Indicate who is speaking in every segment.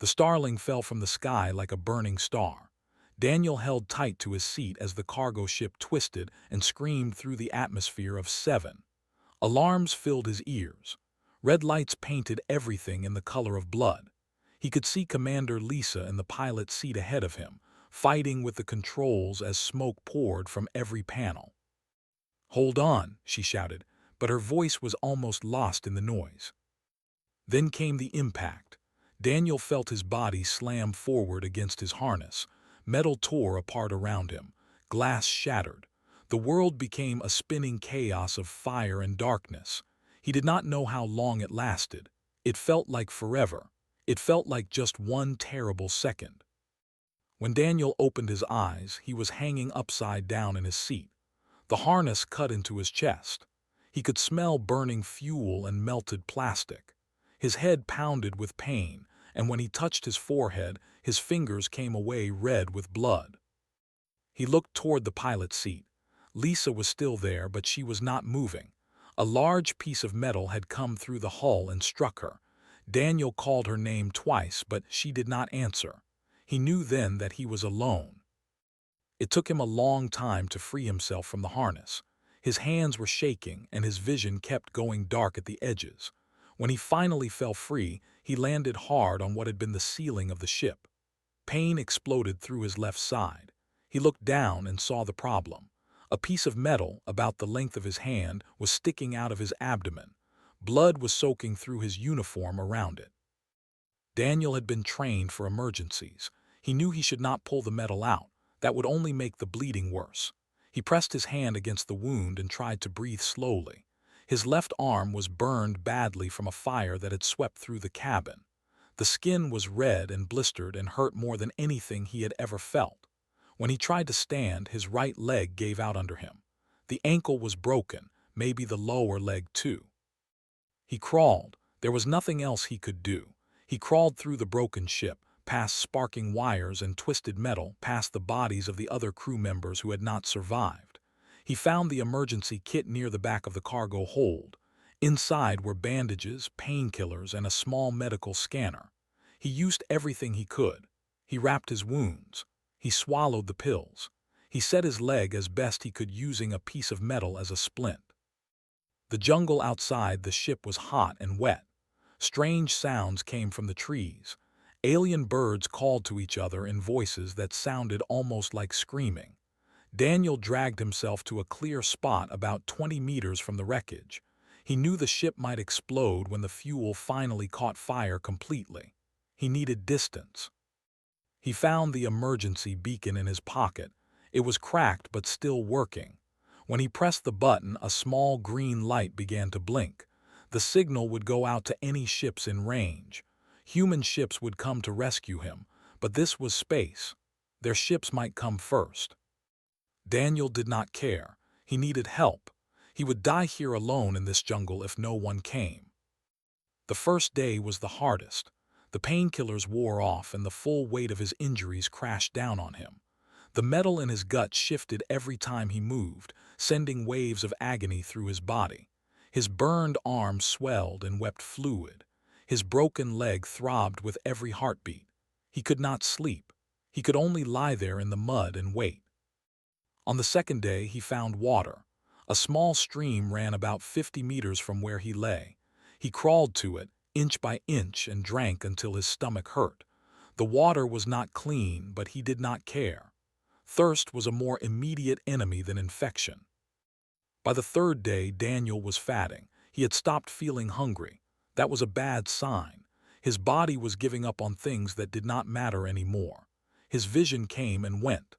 Speaker 1: The starling fell from the sky like a burning star. Daniel held tight to his seat as the cargo ship twisted and screamed through the atmosphere of 7. Alarms filled his ears. Red lights painted everything in the color of blood. He could see Commander Lisa in the pilot's seat ahead of him, fighting with the controls as smoke poured from every panel. "Hold on," she shouted, but her voice was almost lost in the noise. Then came the impact. Daniel felt his body slam forward against his harness. Metal tore apart around him. Glass shattered. The world became a spinning chaos of fire and darkness. He did not know how long it lasted. It felt like forever. It felt like just one terrible second. When Daniel opened his eyes, he was hanging upside down in his seat. The harness cut into his chest. He could smell burning fuel and melted plastic. His head pounded with pain, and when he touched his forehead, his fingers came away red with blood. He looked toward the pilot's seat. Lisa was still there, but she was not moving. A large piece of metal had come through the hull and struck her. Daniel called her name twice, but she did not answer. He knew then that he was alone. It took him a long time to free himself from the harness. His hands were shaking, and his vision kept going dark at the edges. When he finally fell free, he landed hard on what had been the ceiling of the ship. Pain exploded through his left side. He looked down and saw the problem. A piece of metal, about the length of his hand, was sticking out of his abdomen. Blood was soaking through his uniform around it. Daniel had been trained for emergencies. He knew he should not pull the metal out. That would only make the bleeding worse. He pressed his hand against the wound and tried to breathe slowly. His left arm was burned badly from a fire that had swept through the cabin. The skin was red and blistered and hurt more than anything he had ever felt. When he tried to stand, his right leg gave out under him. The ankle was broken, maybe the lower leg too. He crawled. There was nothing else he could do. He crawled through the broken ship, past sparking wires and twisted metal, past the bodies of the other crew members who had not survived. He found the emergency kit near the back of the cargo hold. Inside were bandages, painkillers, and a small medical scanner. He used everything he could. He wrapped his wounds. He swallowed the pills. He set his leg as best he could using a piece of metal as a splint. The jungle outside the ship was hot and wet. Strange sounds came from the trees. Alien birds called to each other in voices that sounded almost like screaming. Daniel dragged himself to a clear spot about 20 meters from the wreckage. He knew the ship might explode when the fuel finally caught fire completely. He needed distance. He found the emergency beacon in his pocket. It was cracked but still working. When he pressed the button, a small green light began to blink. The signal would go out to any ships in range. Human ships would come to rescue him, but this was space. Their ships might come first. Daniel did not care. He needed help. He would die here alone in this jungle if no one came. The first day was the hardest. The painkillers wore off and the full weight of his injuries crashed down on him. The metal in his gut shifted every time he moved, sending waves of agony through his body. His burned arm swelled and wept fluid. His broken leg throbbed with every heartbeat. He could not sleep. He could only lie there in the mud and wait. On the second day, he found water. A small stream ran about 50 meters from where he lay. He crawled to it, inch by inch, and drank until his stomach hurt. The water was not clean, but he did not care. Thirst was a more immediate enemy than infection. By the third day, Daniel was fatting. He had stopped feeling hungry. That was a bad sign. His body was giving up on things that did not matter anymore. His vision came and went.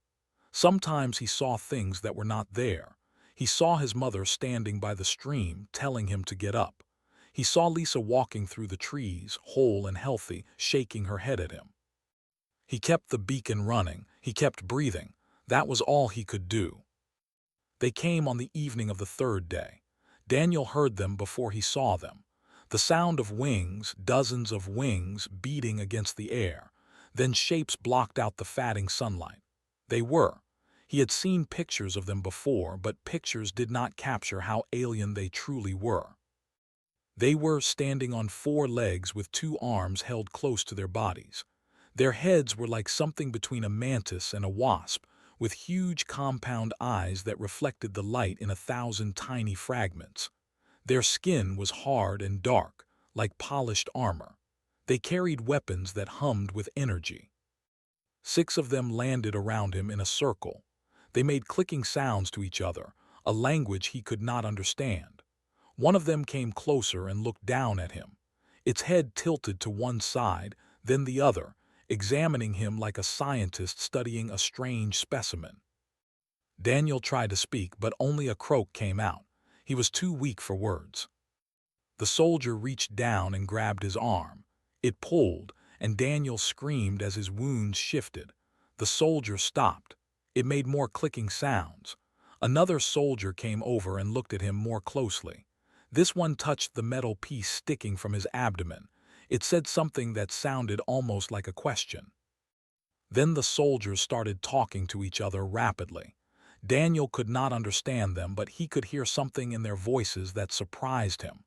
Speaker 1: Sometimes he saw things that were not there. He saw his mother standing by the stream, telling him to get up. He saw Lisa walking through the trees, whole and healthy, shaking her head at him. He kept the beacon running. He kept breathing. That was all he could do. They came on the evening of the third day. Daniel heard them before he saw them. The sound of wings, dozens of wings beating against the air. Then shapes blocked out the fatting sunlight. They were. He had seen pictures of them before, but pictures did not capture how alien they truly were. They were standing on four legs with two arms held close to their bodies. Their heads were like something between a mantis and a wasp, with huge compound eyes that reflected the light in 1,000 tiny fragments. Their skin was hard and dark, like polished armor. They carried weapons that hummed with energy. 6 of them landed around him in a circle. They made clicking sounds to each other, a language he could not understand. One of them came closer and looked down at him. Its head tilted to one side, then the other, examining him like a scientist studying a strange specimen. Daniel tried to speak, but only a croak came out. He was too weak for words. The soldier reached down and grabbed his arm. It pulled, and Daniel screamed as his wounds shifted. The soldier stopped. It made more clicking sounds. Another soldier came over and looked at him more closely. This one touched the metal piece sticking from his abdomen. It said something that sounded almost like a question. Then the soldiers started talking to each other rapidly. Daniel could not understand them, but he could hear something in their voices that surprised him.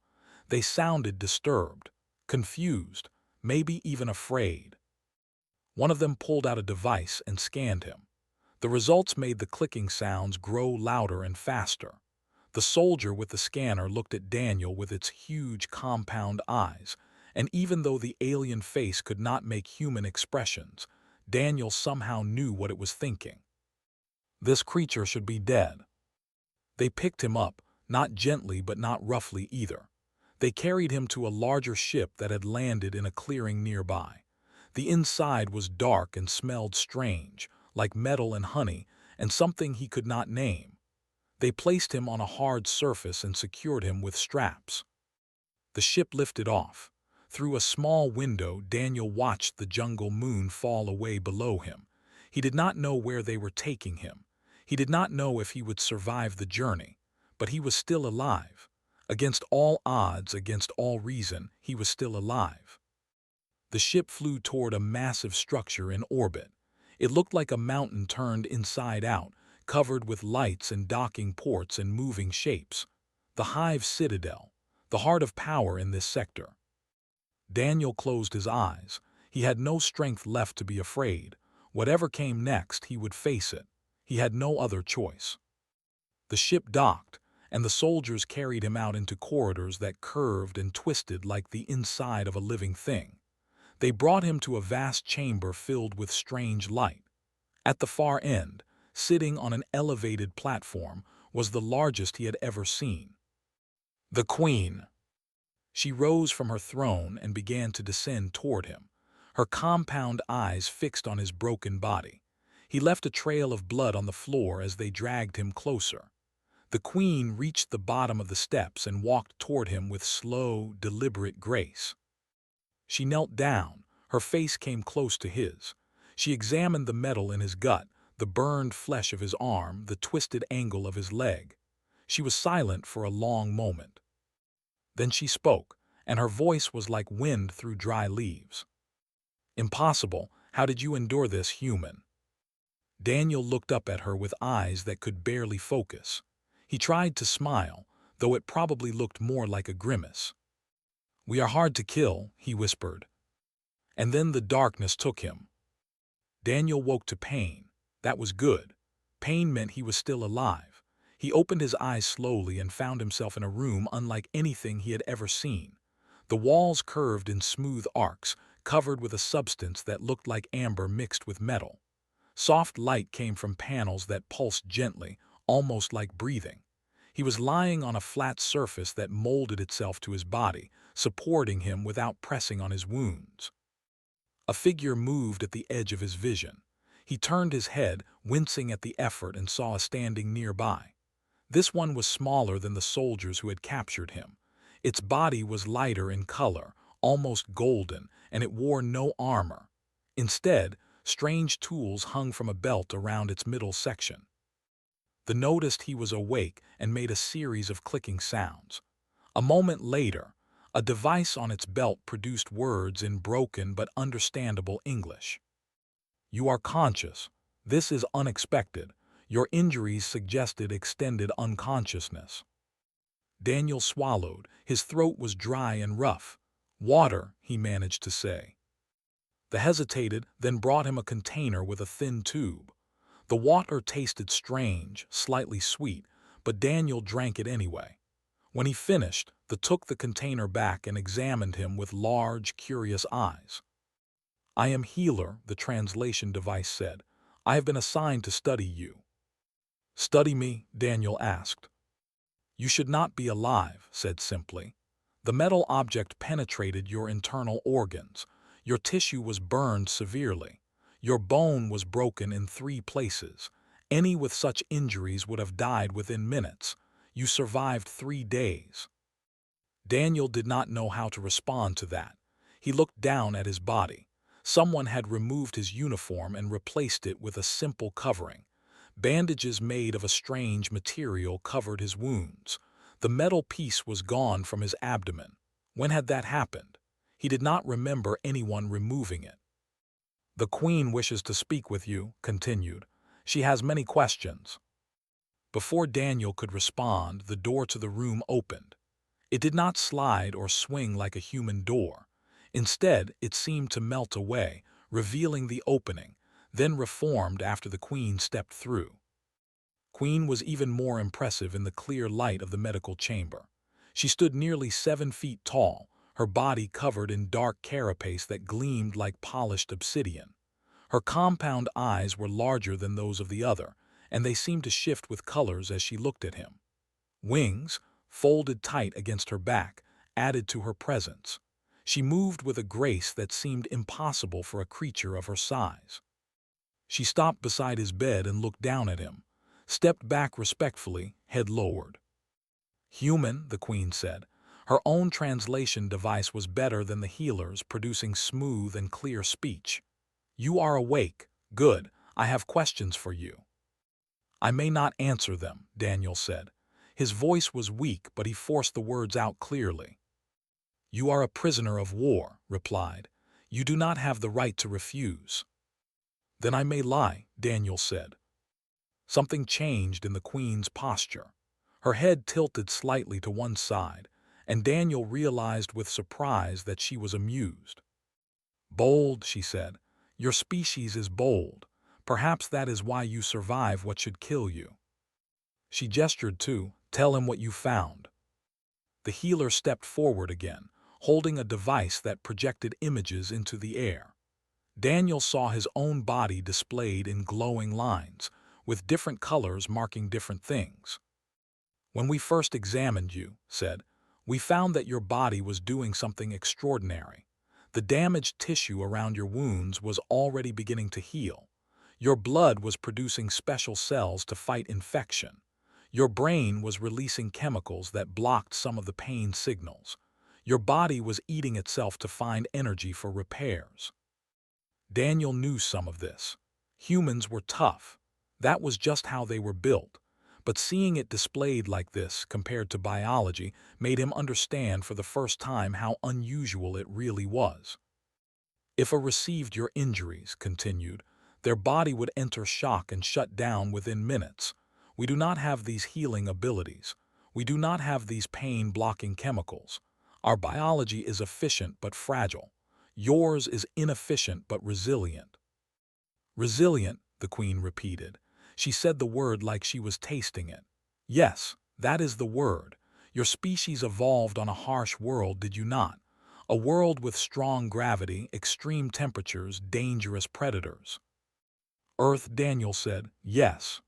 Speaker 1: They sounded disturbed, confused, maybe even afraid. One of them pulled out a device and scanned him. The results made the clicking sounds grow louder and faster. The soldier with the scanner looked at Daniel with its huge compound eyes, and even though the alien face could not make human expressions, Daniel somehow knew what it was thinking. This creature should be dead. They picked him up, not gently but not roughly either. They carried him to a larger ship that had landed in a clearing nearby. The inside was dark and smelled strange, like metal and honey, and something he could not name. They placed him on a hard surface and secured him with straps. The ship lifted off. Through a small window, Daniel watched the jungle moon fall away below him. He did not know where they were taking him. He did not know if he would survive the journey, but he was still alive. Against all odds, against all reason, he was still alive. The ship flew toward a massive structure in orbit. It looked like a mountain turned inside out, covered with lights and docking ports and moving shapes. The Hive Citadel, the heart of power in this sector. Daniel closed his eyes. He had no strength left to be afraid. Whatever came next, he would face it. He had no other choice. The ship docked, and the soldiers carried him out into corridors that curved and twisted like the inside of a living thing. They brought him to a vast chamber filled with strange light. At the far end, sitting on an elevated platform, was the largest he had ever seen. The Queen. She rose from her throne and began to descend toward him, her compound eyes fixed on his broken body. He left a trail of blood on the floor as they dragged him closer. The Queen reached the bottom of the steps and walked toward him with slow, deliberate grace. She knelt down. Her face came close to his. She examined the metal in his gut, the burned flesh of his arm, the twisted angle of his leg. She was silent for a long moment. Then she spoke, and her voice was like wind through dry leaves. "Impossible. How did you endure this, human?" Daniel looked up at her with eyes that could barely focus. He tried to smile, though it probably looked more like a grimace. "We are hard to kill," he whispered. And then the darkness took him. Daniel woke to pain. That was good. Pain meant he was still alive. He opened his eyes slowly and found himself in a room unlike anything he had ever seen. The walls curved in smooth arcs, covered with a substance that looked like amber mixed with metal. Soft light came from panels that pulsed gently, almost like breathing. He was lying on a flat surface that molded itself to his body, supporting him without pressing on his wounds. A figure moved at the edge of his vision. He turned his head, wincing at the effort, and saw a standing nearby. This one was smaller than the soldiers who had captured him. Its body was lighter in color, almost golden, and it wore no armor. Instead, strange tools hung from a belt around its middle section. The noticed he was awake and made a series of clicking sounds. A moment later, a device on its belt produced words in broken but understandable English. "You are conscious. This is unexpected. Your injuries suggested extended unconsciousness." Daniel swallowed. His throat was dry and rough. "Water," he managed to say. The hesitated, then brought him a container with a thin tube. The water tasted strange, slightly sweet, but Daniel drank it anyway. When he finished, took the container back and examined him with large, curious eyes. "I am Healer," the translation device said. "I have been assigned to study you." "Study me?" Daniel asked. "You should not be alive," said simply. "The metal object penetrated your internal organs. Your tissue was burned severely. Your bone was broken in 3 places. Any with such injuries would have died within minutes. You survived 3 days." Daniel did not know how to respond to that. He looked down at his body. Someone had removed his uniform and replaced it with a simple covering. Bandages made of a strange material covered his wounds. The metal piece was gone from his abdomen. When had that happened? He did not remember anyone removing it. "The Queen wishes to speak with you," continued. "She has many questions." Before Daniel could respond, the door to the room opened. It did not slide or swing like a human door. Instead, it seemed to melt away, revealing the opening, then reformed after the Queen stepped through. Queen was even more impressive in the clear light of the medical chamber. She stood nearly 7 feet tall, her body covered in dark carapace that gleamed like polished obsidian. Her compound eyes were larger than those of the other, and they seemed to shift with colors as she looked at him. Wings, folded tight against her back, added to her presence. She moved with a grace that seemed impossible for a creature of her size. She stopped beside his bed and looked down at him, stepped back respectfully, head lowered. "Human," the Queen said. Her own translation device was better than the healer's, producing smooth and clear speech. "You are awake. Good. I have questions for you." "I may not answer them," Daniel said. His voice was weak, but he forced the words out clearly. "You are a prisoner of war," replied. "You do not have the right to refuse." "Then I may lie," Daniel said. Something changed in the Queen's posture. Her head tilted slightly to one side, and Daniel realized with surprise that she was amused. "Bold," she said. "Your species is bold. Perhaps that is why you survive what should kill you." She gestured too. "Tell him what you found." The healer stepped forward again, holding a device that projected images into the air. Daniel saw his own body displayed in glowing lines, with different colors marking different things. "When we first examined you," said, "we found that your body was doing something extraordinary. The damaged tissue around your wounds was already beginning to heal. Your blood was producing special cells to fight infection. Your brain was releasing chemicals that blocked some of the pain signals. Your body was eating itself to find energy for repairs." Daniel knew some of this. Humans were tough. That was just how they were built. But seeing it displayed like this, compared to biology, made him understand for the first time how unusual it really was. "If a received your injuries," continued, "their body would enter shock and shut down within minutes. We do not have these healing abilities. We do not have these pain-blocking chemicals. Our biology is efficient but fragile. Yours is inefficient but resilient." "Resilient," the Queen repeated. She said the word like she was tasting it. "Yes, that is the word. Your species evolved on a harsh world, did you not? A world with strong gravity, extreme temperatures, dangerous predators." "Earth," Daniel said. "Yes."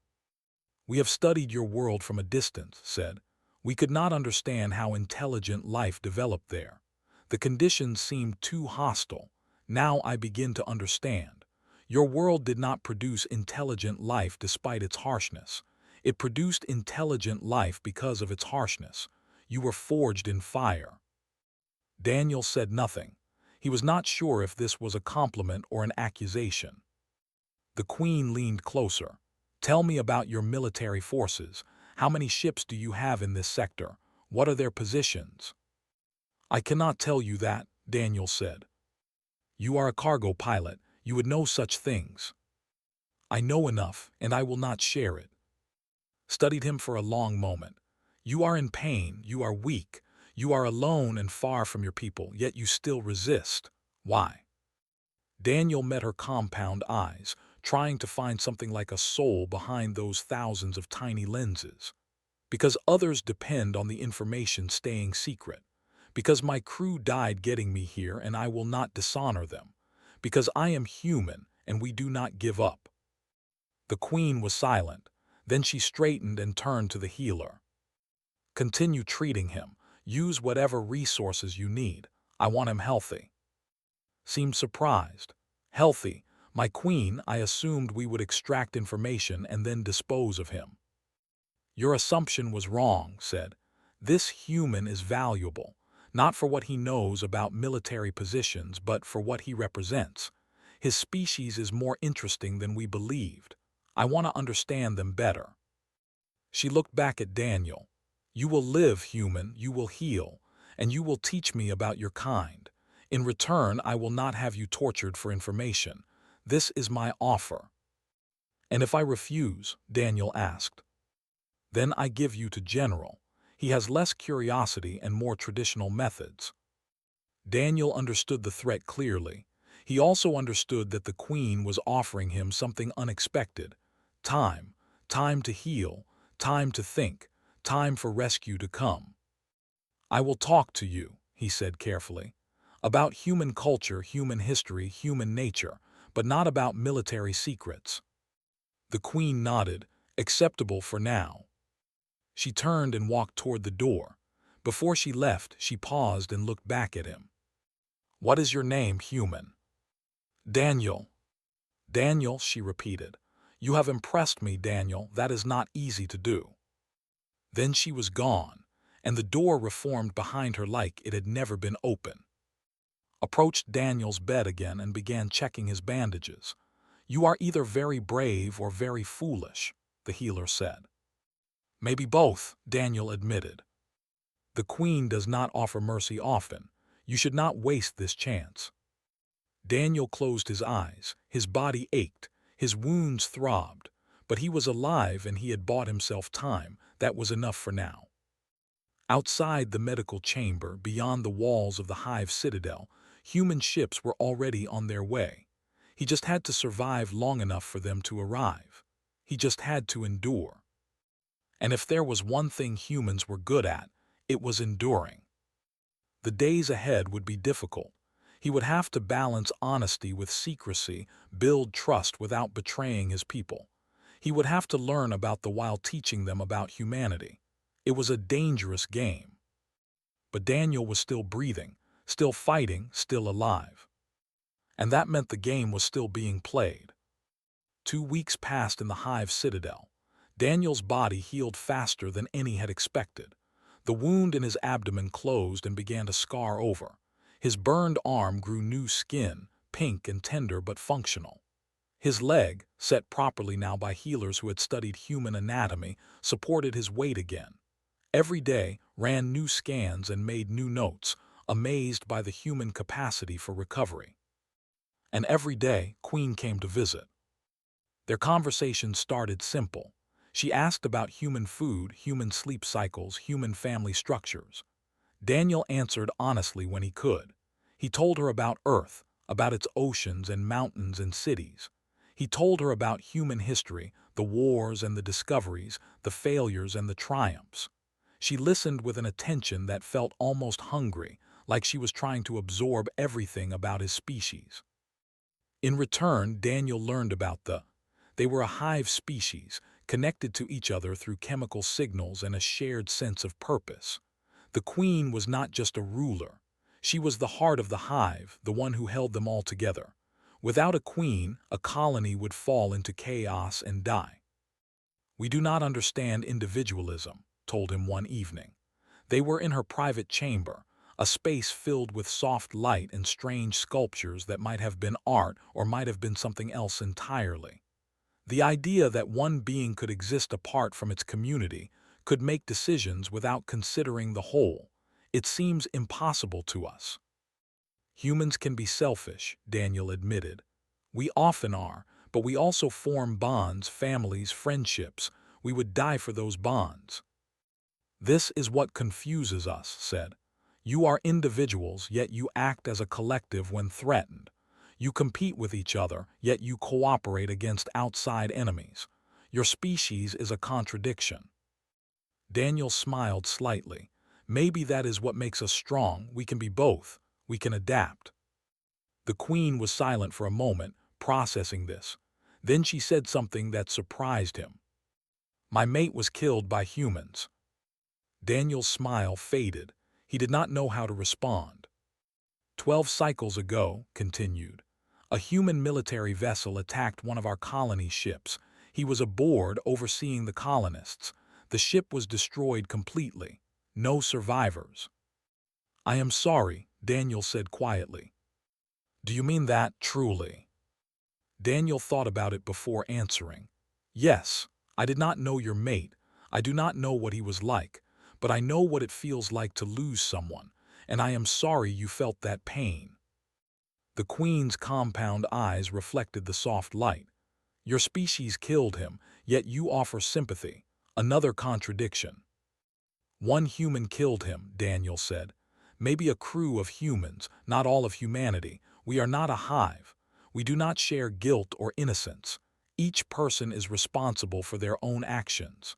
Speaker 1: "We have studied your world from a distance," said. "We could not understand how intelligent life developed there. The conditions seemed too hostile. Now I begin to understand. Your world did not produce intelligent life despite its harshness. It produced intelligent life because of its harshness. You were forged in fire." Daniel said nothing. He was not sure if this was a compliment or an accusation. The Queen leaned closer. "Tell me about your military forces. How many ships do you have in this sector? What are their positions?" "I cannot tell you that," Daniel said. "You are a cargo pilot. You would know such things." "I know enough, and I will not share it." Studied him for a long moment. You are in pain, you are weak, you are alone and far from your people, yet you still resist. Why? Daniel met her compound eyes, trying to find something like a soul behind those thousands of tiny lenses. Because others depend on the information staying secret. Because my crew died getting me here and I will not dishonor them. Because I am human and we do not give up. The queen was silent. Then she straightened and turned to the healer. Continue treating him. Use whatever resources you need. I want him healthy. Seemed surprised. Healthy. My queen, I assumed we would extract information and then dispose of him. Your assumption was wrong, said. This human is valuable, not for what he knows about military positions, but for what he represents. His species is more interesting than we believed. I want to understand them better. She looked back at Daniel. You will live, human, you will heal, and you will teach me about your kind. In return, I will not have you tortured for information. This is my offer. And if I refuse, Daniel asked. Then I give you to General. He has less curiosity and more traditional methods. Daniel understood the threat clearly. He also understood that the Queen was offering him something unexpected. Time. Time to heal. Time to think. Time for rescue to come. I will talk to you, he said carefully, about human culture, human history, human nature, but not about military secrets. The Queen nodded, acceptable for now. She turned and walked toward the door. Before she left, she paused and looked back at him. What is your name, human? Daniel. Daniel, she repeated. You have impressed me, Daniel. That is not easy to do. Then she was gone, and the door reformed behind her like it had never been open. Approached Daniel's bed again and began checking his bandages. You are either very brave or very foolish, the healer said. Maybe both, Daniel admitted. The Queen does not offer mercy often. You should not waste this chance. Daniel closed his eyes. His body ached. His wounds throbbed. But he was alive and he had bought himself time. That was enough for now. Outside the medical chamber, beyond the walls of the Hive Citadel, human ships were already on their way. He just had to survive long enough for them to arrive. He just had to endure. And if there was one thing humans were good at, it was enduring. The days ahead would be difficult. He would have to balance honesty with secrecy, build trust without betraying his people. He would have to learn about them while teaching them about humanity. It was a dangerous game. But Daniel was still breathing, still fighting, still alive. And that meant the game was still being played. 2 weeks passed in the Hive Citadel. Daniel's body healed faster than any had expected. The wound in his abdomen closed and began to scar over. His burned arm grew new skin, pink and tender but functional. His leg, set properly now by healers who had studied human anatomy, supported his weight again. Every day ran new scans and made new notes, amazed by the human capacity for recovery. And every day, Queen came to visit. Their conversation started simple. She asked about human food, human sleep cycles, human family structures. Daniel answered honestly when he could. He told her about Earth, about its oceans and mountains and cities. He told her about human history, the wars and the discoveries, the failures and the triumphs. She listened with an attention that felt almost hungry, like she was trying to absorb everything about his species. In return, Daniel learned about they were a hive species, connected to each other through chemical signals and a shared sense of purpose. The Queen was not just a ruler. She was the heart of the hive, the one who held them all together. Without a queen, a colony would fall into chaos and die. We do not understand individualism, told him one evening. They were in her private chamber, a space filled with soft light and strange sculptures that might have been art or might have been something else entirely. The idea that one being could exist apart from its community, could make decisions without considering the whole, it seems impossible to us. Humans can be selfish, Daniel admitted. We often are, but we also form bonds, families, friendships. We would die for those bonds. This is what confuses us, said. You are individuals, yet you act as a collective when threatened. You compete with each other, yet you cooperate against outside enemies. Your species is a contradiction. Daniel smiled slightly. Maybe that is what makes us strong. We can be both. We can adapt. The queen was silent for a moment, processing this. Then she said something that surprised him. My mate was killed by humans. Daniel's smile faded. He did not know how to respond. 12 cycles ago, continued, a human military vessel attacked one of our colony ships. He was aboard overseeing the colonists. The ship was destroyed completely. No survivors. I am sorry, Daniel said quietly. Do you mean that, truly? Daniel thought about it before answering. Yes, I did not know your mate. I do not know what he was like, but I know what it feels like to lose someone, and I am sorry you felt that pain. The queen's compound eyes reflected the soft light. Your species killed him, yet you offer sympathy. Another contradiction. One human killed him, Daniel said. Maybe a crew of humans, not all of humanity. We are not a hive. We do not share guilt or innocence. Each person is responsible for their own actions.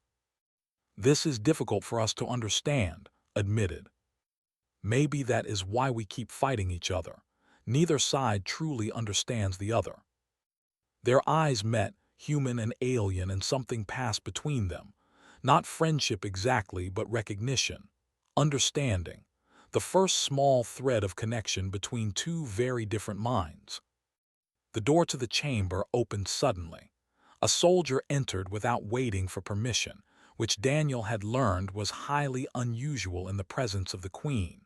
Speaker 1: This is difficult for us to understand, admitted. Maybe that is why we keep fighting each other. Neither side truly understands the other. Their eyes met, human and alien, and something passed between them. Not friendship exactly, but recognition, understanding, the first small thread of connection between two very different minds. The door to the chamber opened suddenly. A soldier entered without waiting for permission, which Daniel had learned was highly unusual in the presence of the queen.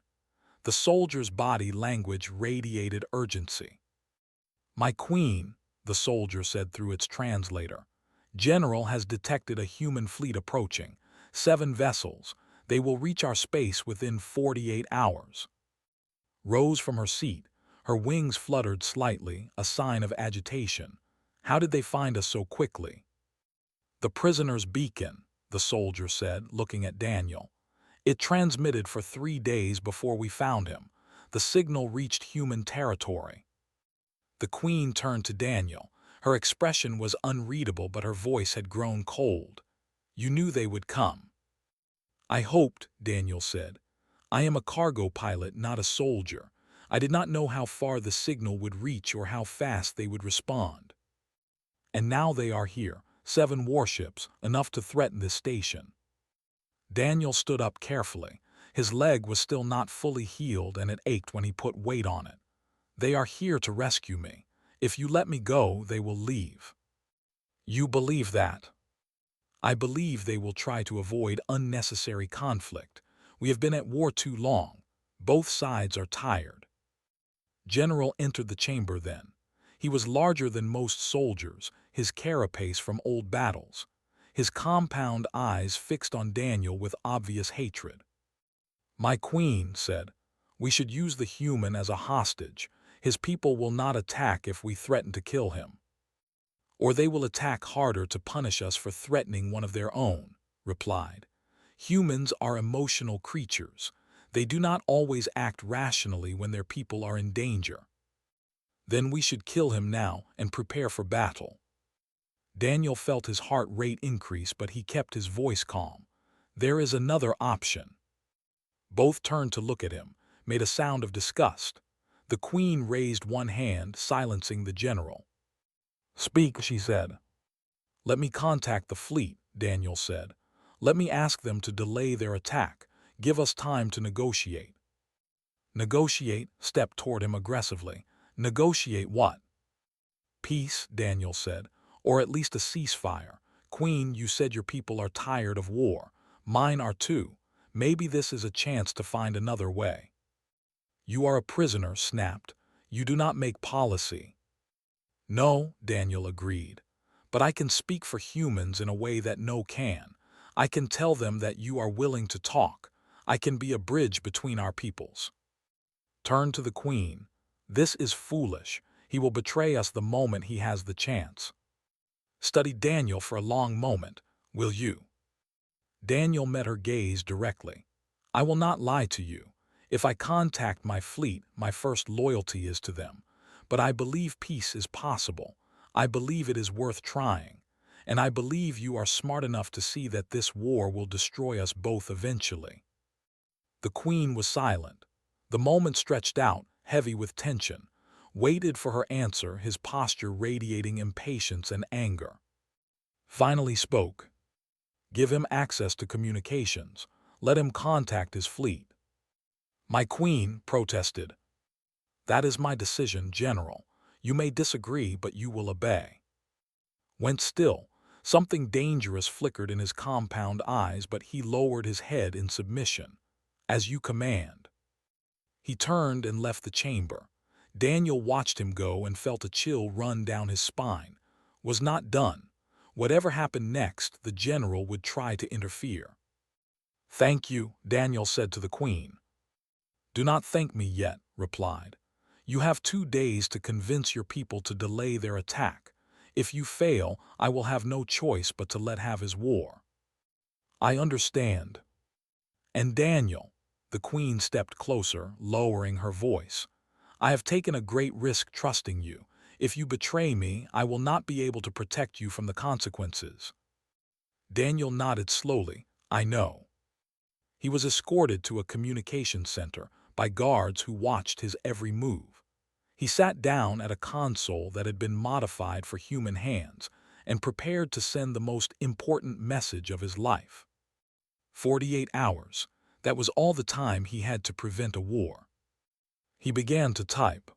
Speaker 1: The soldier's body language radiated urgency. My queen, the soldier said through its translator, General has detected a human fleet approaching. 7 vessels. They will reach our space within 48 hours. Rose from her seat. Her wings fluttered slightly, a sign of agitation. How did they find us so quickly? The prisoner's beacon, the soldier said, looking at Daniel. It transmitted for 3 days before we found him. The signal reached human territory. The queen turned to Daniel. Her expression was unreadable, but her voice had grown cold. You knew they would come. I hoped, Daniel said. I am a cargo pilot, not a soldier. I did not know how far the signal would reach or how fast they would respond. And now they are here, 7 warships, enough to threaten this station. Daniel stood up carefully. His leg was still not fully healed and it ached when he put weight on it. They are here to rescue me. If you let me go, they will leave. You believe that? I believe they will try to avoid unnecessary conflict. We have been at war too long. Both sides are tired. General entered the chamber then. He was larger than most soldiers, his carapace from old battles. His compound eyes fixed on Daniel with obvious hatred. My queen said, we should use the human as a hostage. His people will not attack if we threaten to kill him. Or they will attack harder to punish us for threatening one of their own, replied. Humans are emotional creatures. They do not always act rationally when their people are in danger. Then we should kill him now and prepare for battle. Daniel felt his heart rate increase, but he kept his voice calm. There is another option. Both turned to look at him, made a sound of disgust. The queen raised one hand, silencing the general. Speak, she said. Let me contact the fleet, Daniel said. Let me ask them to delay their attack. Give us time to negotiate. Negotiate, stepped toward him aggressively. Negotiate what? Peace, Daniel said, or at least a ceasefire. Queen, you said your people are tired of war. Mine are too. Maybe this is a chance to find another way. You are a prisoner, snapped. You do not make policy. No, Daniel agreed. But I can speak for humans in a way that no can. I can tell them that you are willing to talk. I can be a bridge between our peoples. Turn to the queen. This is foolish. He will betray us the moment he has the chance. Study Daniel for a long moment, will you? Daniel met her gaze directly. I will not lie to you. If I contact my fleet, my first loyalty is to them. But I believe peace is possible. I believe it is worth trying. And I believe you are smart enough to see that this war will destroy us both eventually. The Queen was silent. The moment stretched out, heavy with tension, waited for her answer, his posture radiating impatience and anger. Finally spoke. Give him access to communications. Let him contact his fleet. My queen protested. That is my decision, General. You may disagree, but you will obey. Went still. Something dangerous flickered in his compound eyes, but he lowered his head in submission. As you command. He turned and left the chamber. Daniel watched him go and felt a chill run down his spine. Was not done. Whatever happened next, the general would try to interfere. Thank you, Daniel said to the Queen. Do not thank me yet, replied. You have 2 days to convince your people to delay their attack. If you fail, I will have no choice but to let have his war. I understand. And Daniel, the Queen stepped closer, lowering her voice. I have taken a great risk trusting you. If you betray me, I will not be able to protect you from the consequences. Daniel nodded slowly. I know. He was escorted to a communications center by guards who watched his every move. He sat down at a console that had been modified for human hands and prepared to send the most important message of his life. 48 hours. That was all the time he had to prevent a war. He began to type.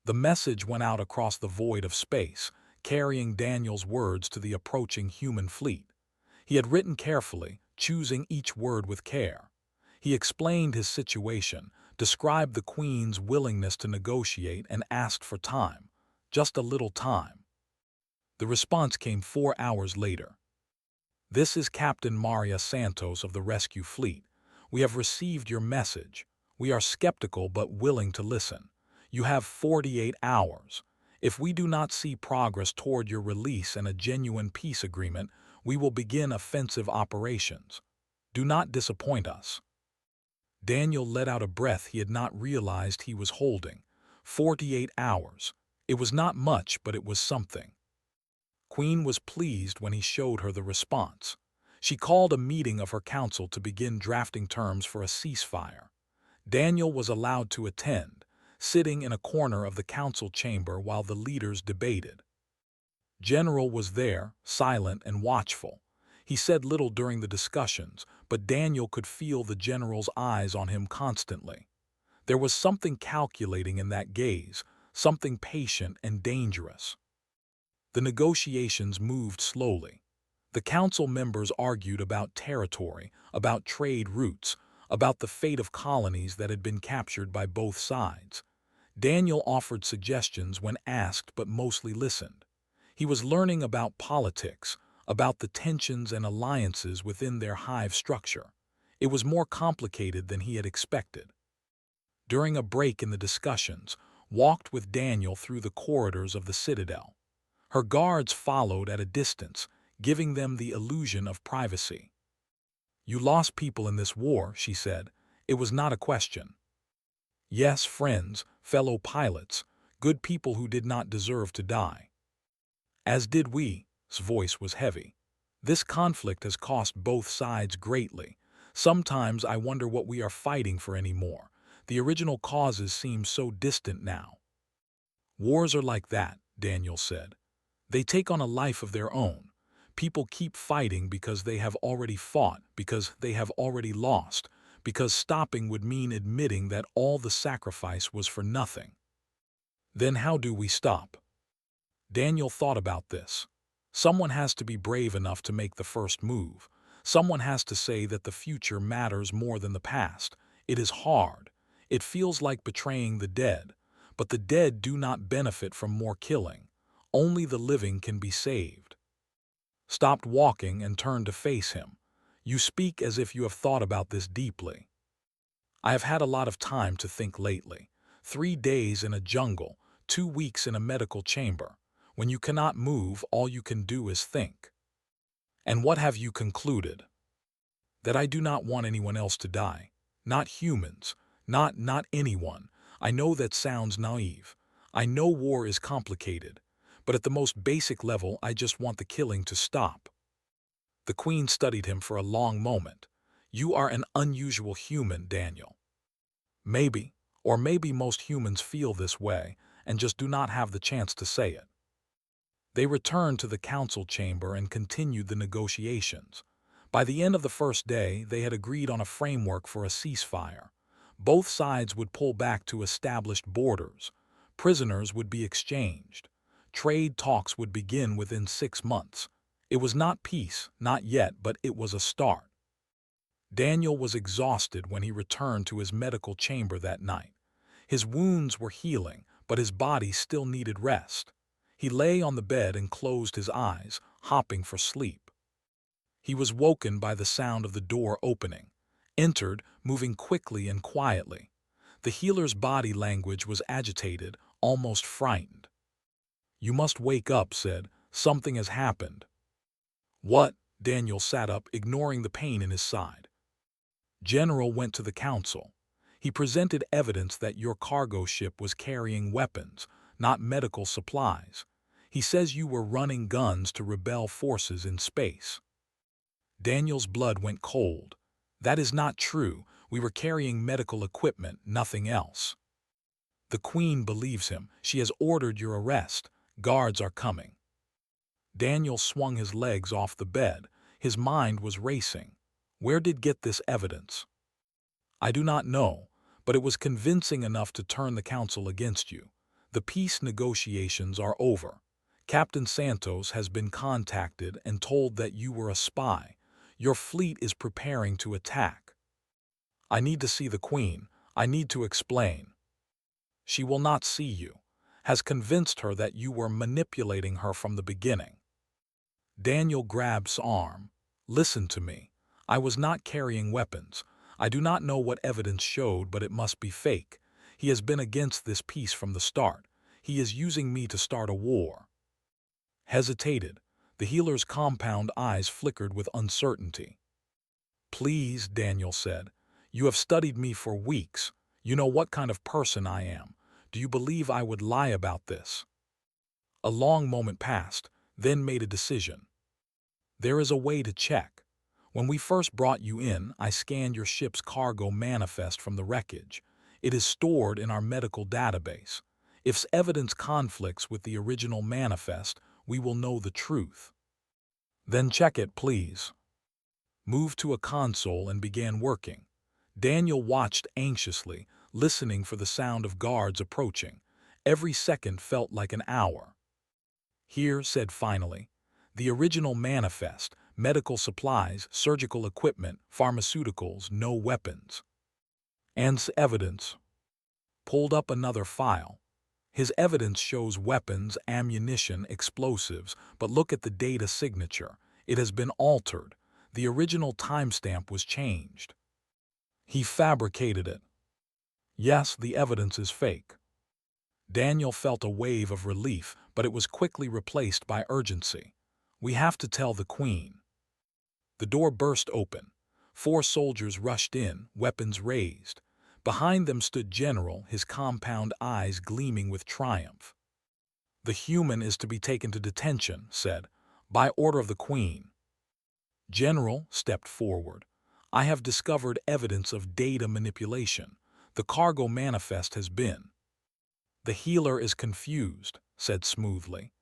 Speaker 1: The message went out across the void of space, carrying Daniel's words to the approaching human fleet. He had written carefully, choosing each word with care. He explained his situation, described the Queen's willingness to negotiate, and asked for time. Just a little time. The response came 4 hours later. This is Captain Maria Santos of the Rescue Fleet. We have received your message. We are skeptical but willing to listen. You have 48 hours. If we do not see progress toward your release and a genuine peace agreement, we will begin offensive operations. Do not disappoint us. Daniel let out a breath he had not realized he was holding. 48 hours. It was not much, but it was something. Queen was pleased when he showed her the response. She called a meeting of her council to begin drafting terms for a ceasefire. Daniel was allowed to attend, sitting in a corner of the council chamber while the leaders debated. General was there, silent and watchful. He said little during the discussions, but Daniel could feel the general's eyes on him constantly. There was something calculating in that gaze, something patient and dangerous. The negotiations moved slowly. The council members argued about territory, about trade routes, about the fate of colonies that had been captured by both sides. Daniel offered suggestions when asked but mostly listened. He was learning about politics, about the tensions and alliances within their hive structure. It was more complicated than he had expected. During a break in the discussions, walked with Daniel through the corridors of the citadel. Her guards followed at a distance, giving them the illusion of privacy. You lost people in this war, she said. It was not a question. Yes, friends, fellow pilots, good people who did not deserve to die. As did we. His voice was heavy. This conflict has cost both sides greatly. Sometimes I wonder what we are fighting for anymore. The original causes seem so distant now. Wars are like that, Daniel said. They take on a life of their own. People keep fighting because they have already fought, because they have already lost, because stopping would mean admitting that all the sacrifice was for nothing. Then how do we stop? Daniel thought about this. Someone has to be brave enough to make the first move. Someone has to say that the future matters more than the past. It is hard. It feels like betraying the dead. But the dead do not benefit from more killing. Only the living can be saved. Stopped walking and turned to face him. You speak as if you have thought about this deeply. I have had a lot of time to think lately. 3 days in a jungle, 2 weeks in a medical chamber. When you cannot move, all you can do is think. And what have you concluded? That I do not want anyone else to die. Not humans. Not anyone. I know that sounds naive. I know war is complicated. But at the most basic level, I just want the killing to stop. The Queen studied him for a long moment. You are an unusual human, Daniel. Maybe, or maybe most humans feel this way and just do not have the chance to say it. They returned to the council chamber and continued the negotiations. By the end of the first day, they had agreed on a framework for a ceasefire. Both sides would pull back to established borders. Prisoners would be exchanged. Trade talks would begin within 6 months. It was not peace, not yet, but it was a start. Daniel was exhausted when he returned to his medical chamber that night. His wounds were healing, but his body still needed rest. He lay on the bed and closed his eyes, hoping for sleep. He was woken by the sound of the door opening. Entered, moving quickly and quietly. The healer's body language was agitated, almost frightened. "You must wake up," said. "Something has happened." "What?" Daniel sat up, ignoring the pain in his side. General went to the council. He presented evidence that your cargo ship was carrying weapons, not medical supplies. He says you were running guns to rebel forces in space. Daniel's blood went cold. That is not true. We were carrying medical equipment, nothing else. The Queen believes him. She has ordered your arrest. Guards are coming. Daniel swung his legs off the bed. His mind was racing. Where did get this evidence? I do not know, but it was convincing enough to turn the council against you. The peace negotiations are over. Captain Santos has been contacted and told that you were a spy. Your fleet is preparing to attack. I need to see the Queen. I need to explain. She will not see you. Has convinced her that you were manipulating her from the beginning. Daniel grabs arm. Listen to me. I was not carrying weapons. I do not know what evidence showed, but it must be fake. He has been against this peace from the start. He is using me to start a war. Hesitated. The healer's compound eyes flickered with uncertainty. Please, Daniel said. You have studied me for weeks. You know what kind of person I am. Do you believe I would lie about this? A long moment passed, then made a decision. There is a way to check. When we first brought you in, I scanned your ship's cargo manifest from the wreckage. It is stored in our medical database. If evidence conflicts with the original manifest, we will know the truth. Then check it, please. Moved to a console and began working. Daniel watched anxiously, listening for the sound of guards approaching. Every second felt like an hour. Here, said finally, the original manifest, medical supplies, surgical equipment, pharmaceuticals, no weapons. And's evidence. Pulled up another file. His evidence shows weapons, ammunition, explosives, but look at the data signature. It has been altered. The original timestamp was changed. He fabricated it. Yes, the evidence is fake. Daniel felt a wave of relief, but it was quickly replaced by urgency. We have to tell the Queen. The door burst open. 4 soldiers rushed in, weapons raised. Behind them stood General, his compound eyes gleaming with triumph. The human is to be taken to detention, said, by order of the Queen. General stepped forward. I have discovered evidence of data manipulation. The cargo manifest has been. The healer is confused, said smoothly.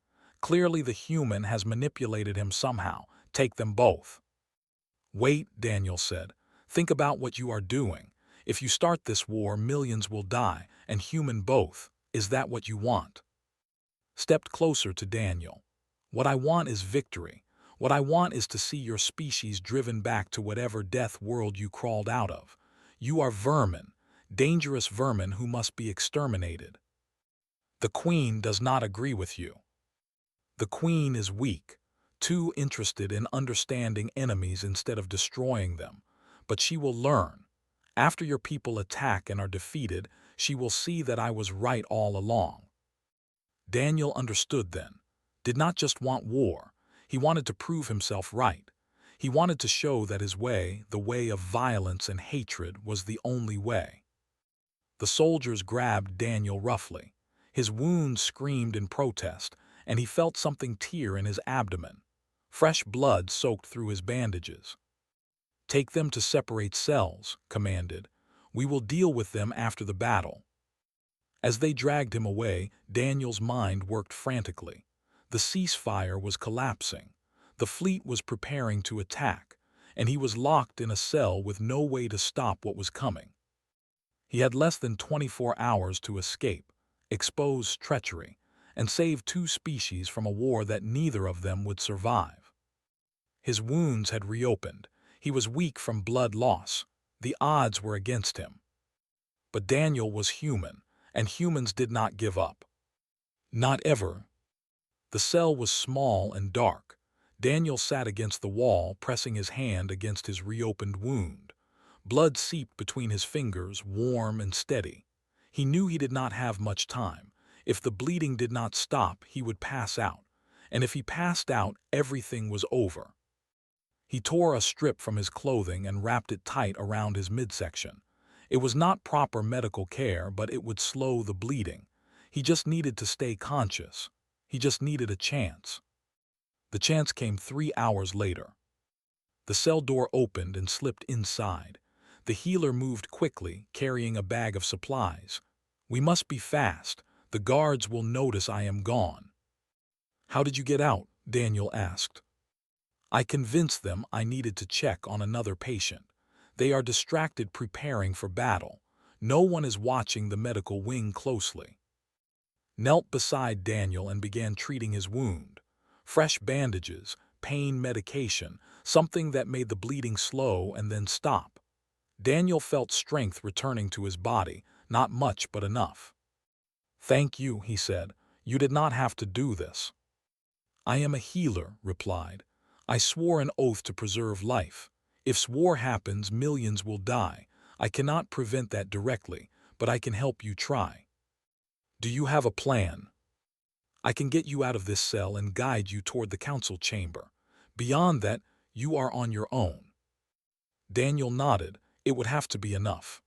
Speaker 1: Clearly the human has manipulated him somehow. Take them both. Wait, Daniel said. Think about what you are doing. If you start this war, millions will die, and human both. Is that what you want? Stepped closer to Daniel. What I want is victory. What I want is to see your species driven back to whatever death world you crawled out of. You are vermin, dangerous vermin who must be exterminated. The Queen does not agree with you. The Queen is weak, too interested in understanding enemies instead of destroying them. But she will learn. After your people attack and are defeated, she will see that I was right all along. Daniel understood then. Did not just want war. He wanted to prove himself right. He wanted to show that his way, the way of violence and hatred, was the only way. The soldiers grabbed Daniel roughly. His wounds screamed in protest, and he felt something tear in his abdomen. Fresh blood soaked through his bandages. "Take them to separate cells," commanded. "We will deal with them after the battle." As they dragged him away, Daniel's mind worked frantically. The ceasefire was collapsing. The fleet was preparing to attack, and he was locked in a cell with no way to stop what was coming. He had less than 24 hours to escape, expose treachery, and save two species from a war that neither of them would survive. His wounds had reopened. He was weak from blood loss. The odds were against him. But Daniel was human, and humans did not give up. Not ever. The cell was small and dark. Daniel sat against the wall, pressing his hand against his reopened wound. Blood seeped between his fingers, warm and steady. He knew he did not have much time. If the bleeding did not stop, he would pass out. And if he passed out, everything was over. He tore a strip from his clothing and wrapped it tight around his midsection. It was not proper medical care, but it would slow the bleeding. He just needed to stay conscious. He just needed a chance. The chance came 3 hours later. The cell door opened and slipped inside. The healer moved quickly, carrying a bag of supplies. "We must be fast. The guards will notice I am gone." "How did you get out?" Daniel asked. "I convinced them I needed to check on another patient. They are distracted preparing for battle. No one is watching the medical wing closely." Knelt beside Daniel and began treating his wound. Fresh bandages, pain medication, something that made the bleeding slow and then stop. Daniel felt strength returning to his body, not much but enough. "Thank you," he said. "You did not have to do this." "I am a healer," replied. "I swore an oath to preserve life. If war happens, millions will die. I cannot prevent that directly, but I can help you try." "Do you have a plan?" "I can get you out of this cell and guide you toward the council chamber. Beyond that, you are on your own." Daniel nodded. It would have to be enough.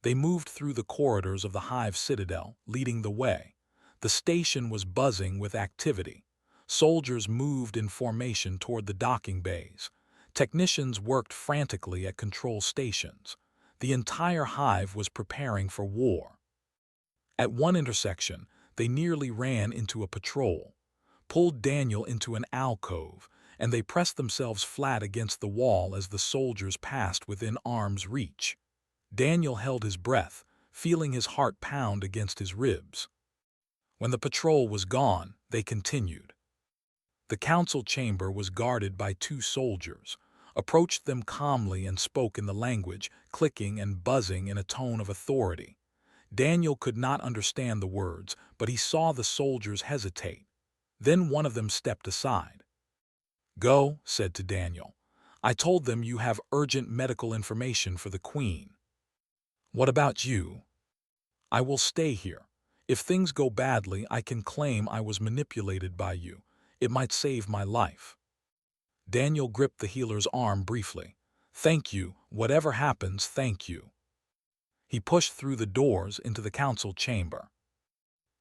Speaker 1: They moved through the corridors of the Hive Citadel, leading the way. The station was buzzing with activity. Soldiers moved in formation toward the docking bays. Technicians worked frantically at control stations. The entire hive was preparing for war. At one intersection, they nearly ran into a patrol, pulled Daniel into an alcove, and they pressed themselves flat against the wall as the soldiers passed within arm's reach. Daniel held his breath, feeling his heart pound against his ribs. When the patrol was gone, they continued. The council chamber was guarded by 2 soldiers, approached them calmly and spoke in the language, clicking and buzzing in a tone of authority. Daniel could not understand the words, but he saw the soldiers hesitate. Then one of them stepped aside. "Go," said to Daniel. "I told them you have urgent medical information for the Queen." "What about you?" "I will stay here. If things go badly, I can claim I was manipulated by you. It might save my life." Daniel gripped the healer's arm briefly. "Thank you. Whatever happens, thank you." He pushed through the doors into the council chamber.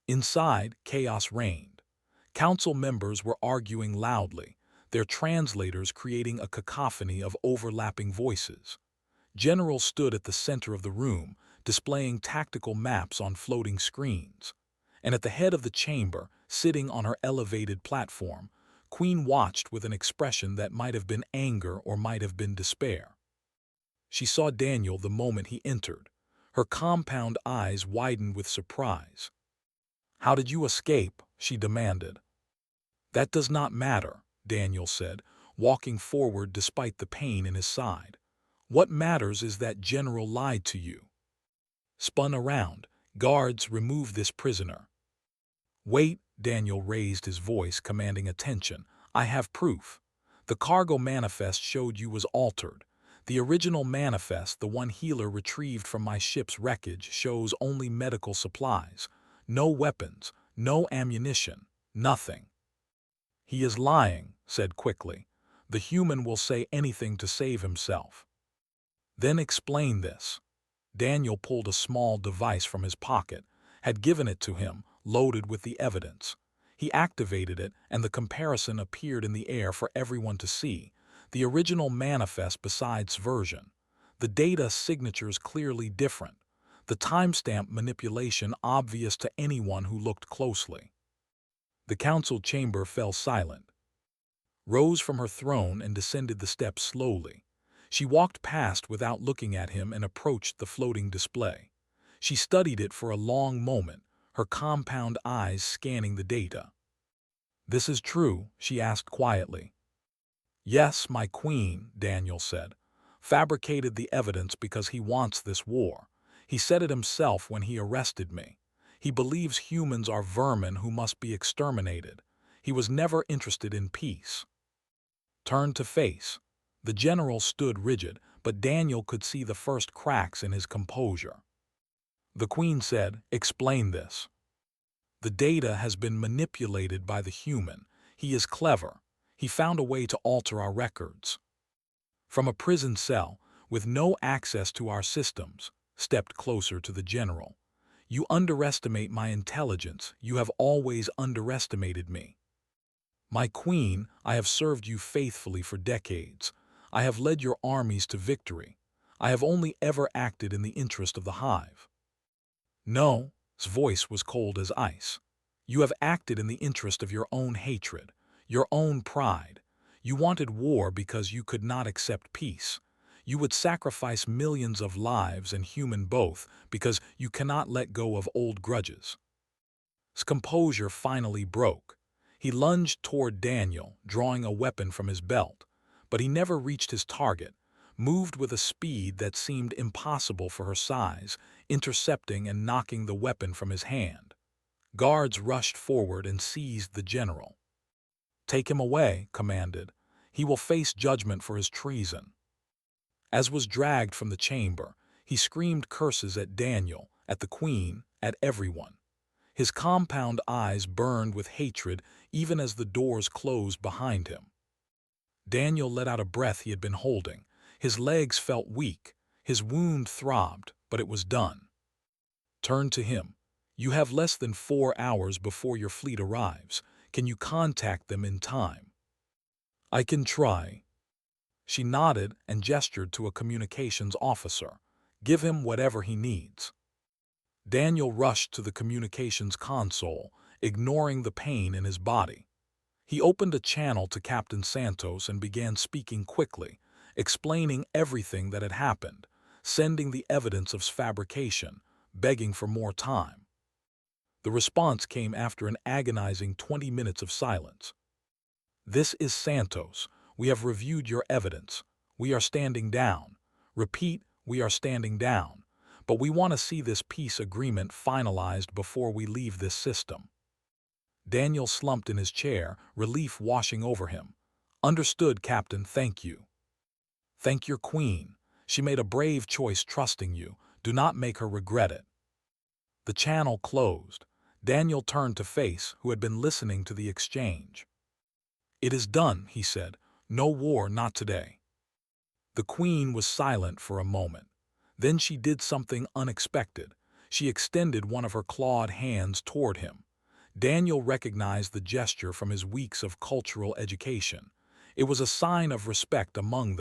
Speaker 1: Inside, chaos reigned. Council members were arguing loudly, their translators creating a cacophony of overlapping voices. Generals stood at the center of the room, displaying tactical maps on floating screens. And at the head of the chamber, sitting on her elevated platform, Queen watched with an expression that might have been anger or might have been despair. She saw Daniel the moment he entered. Her compound eyes widened with surprise. "How did you escape?" she demanded. "That does not matter," Daniel said, walking forward despite the pain in his side. "What matters is that General lied to you." Spun around. "Guards, remove this prisoner." "Wait," Daniel raised his voice, commanding attention. "I have proof. The cargo manifest showed you was altered. The original manifest, the one healer retrieved from my ship's wreckage, shows only medical supplies. No weapons, no ammunition, nothing." "He is lying," said quickly. The human will say anything to save himself. Then explain this. Daniel pulled a small device from his pocket, had given it to him, loaded with the evidence. He activated it, and the comparison appeared in the air for everyone to see. The original manifest besides version. The data signatures clearly different. The timestamp manipulation obvious to anyone who looked closely. The council chamber fell silent. Rose from her throne and descended the steps slowly. She walked past without looking at him and approached the floating display. She studied it for a long moment, her compound eyes scanning the data. "This is true?" she asked quietly. "Yes, my queen," Daniel said. "Fabricated the evidence because he wants this war. He said it himself when he arrested me. He believes humans are vermin who must be exterminated. He was never interested in peace." Turned to face. The general stood rigid, but Daniel could see the first cracks in his composure. The queen said, "Explain this." "The data has been manipulated by the human. He is clever. He found a way to alter our records." From a prison cell, with no access to our systems, stepped closer to the general. "You underestimate my intelligence. You have always underestimated me. My queen, I have served you faithfully for decades. I have led your armies to victory. I have only ever acted in the interest of the hive." "No," his voice was cold as ice. "You have acted in the interest of your own hatred, your own pride. You wanted war because you could not accept peace. You would sacrifice millions of lives and human both because you cannot let go of old grudges." His composure finally broke. He lunged toward Daniel, drawing a weapon from his belt, but he never reached his target, moved with a speed that seemed impossible for her size, intercepting and knocking the weapon from his hand. Guards rushed forward and seized the general. "Take him away," commanded. "He will face judgment for his treason." As was dragged from the chamber, he screamed curses at Daniel, at the queen, at everyone. His compound eyes burned with hatred even as the doors closed behind him. Daniel let out a breath he had been holding. His legs felt weak, his wound throbbed, but it was done. Turned to him. "You have less than 4 hours before your fleet arrives. Can you contact them in time?" "I can try." She nodded and gestured to a communications officer. "Give him whatever he needs." Daniel rushed to the communications console, ignoring the pain in his body. He opened a channel to Captain Santos and began speaking quickly, explaining everything that had happened, sending the evidence of fabrication, begging for more time. The response came after an agonizing 20 minutes of silence. "This is Santos. We have reviewed your evidence. We are standing down. Repeat, we are standing down. But we want to see this peace agreement finalized before we leave this system." Daniel slumped in his chair, relief washing over him. "Understood, Captain, thank you." "Thank your queen. She made a brave choice trusting you. Do not make her regret it." The channel closed. Daniel turned to Face, who had been listening to the exchange. "It is done," he said. "No war, not today." The queen was silent for a moment. Then she did something unexpected. She extended one of her clawed hands toward him. Daniel recognized the gesture from his weeks of cultural education. It was a sign of respect among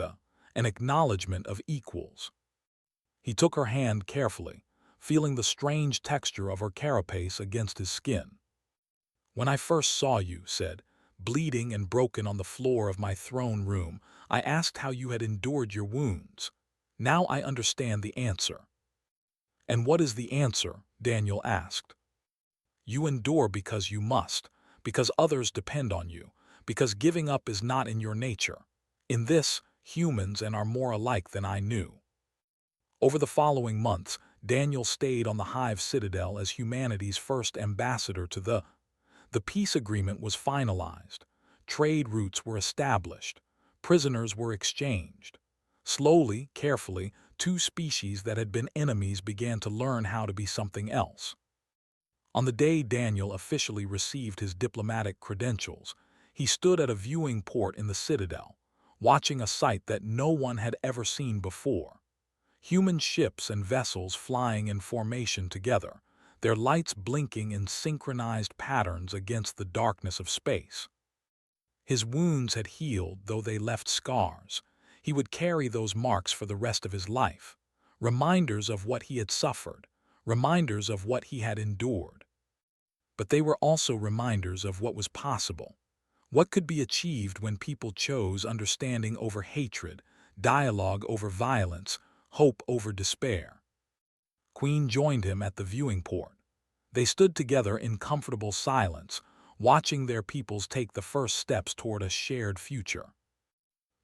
Speaker 1: an acknowledgement of equals. He took her hand carefully, feeling the strange texture of her carapace against his skin. "When I first saw you," said, "bleeding and broken on the floor of my throne room, I asked how you had endured your wounds. Now I understand the answer." "And what is the answer?" Daniel asked. "You endure because you must, because others depend on you, because giving up is not in your nature. In this, humans are more alike than I knew." Over the following months, Daniel stayed on the Hive Citadel as humanity's first ambassador to the peace agreement was finalized. Trade routes were established. Prisoners were exchanged. Slowly, carefully, two species that had been enemies began to learn how to be something else. On the day Daniel officially received his diplomatic credentials, he stood at a viewing port in the Citadel, watching a sight that no one had ever seen before. Human ships and vessels flying in formation together, their lights blinking in synchronized patterns against the darkness of space. His wounds had healed, though they left scars. He would carry those marks for the rest of his life, reminders of what he had suffered, reminders of what he had endured. But they were also reminders of what was possible, what could be achieved when people chose understanding over hatred, dialogue over violence, hope over despair. Queen joined him at the viewing port. They stood together in comfortable silence, watching their peoples take the first steps toward a shared future.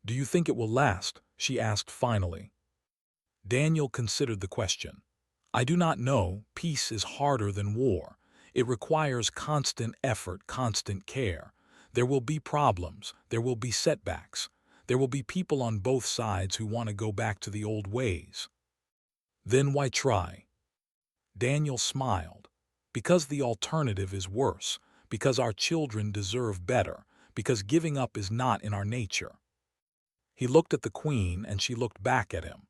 Speaker 1: "Do you think it will last?" she asked finally. Daniel considered the question. "I do not know. Peace is harder than war. It requires constant effort, constant care. There will be problems, there will be setbacks. There will be people on both sides who want to go back to the old ways. Then why try?" Daniel smiled. "Because the alternative is worse, because our children deserve better, because giving up is not in our nature." He looked at the Queen and she looked back at him.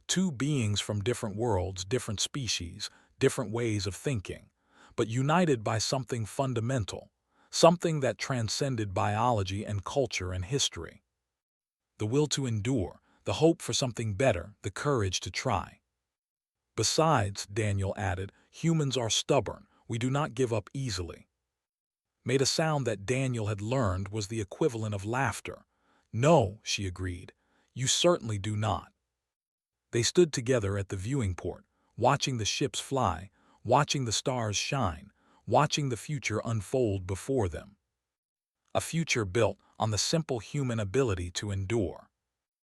Speaker 1: Two beings from different worlds, different species, different ways of thinking, but united by something fundamental, something that transcended biology and culture and history. The will to endure, the hope for something better, the courage to try. "Besides," Daniel added, "humans are stubborn. We do not give up easily." Made a sound that Daniel had learned was the equivalent of laughter. "No," she agreed, "you certainly do not." They stood together at the viewing port, watching the ships fly, watching the stars shine, watching the future unfold before them. A future built on the simple human ability to endure.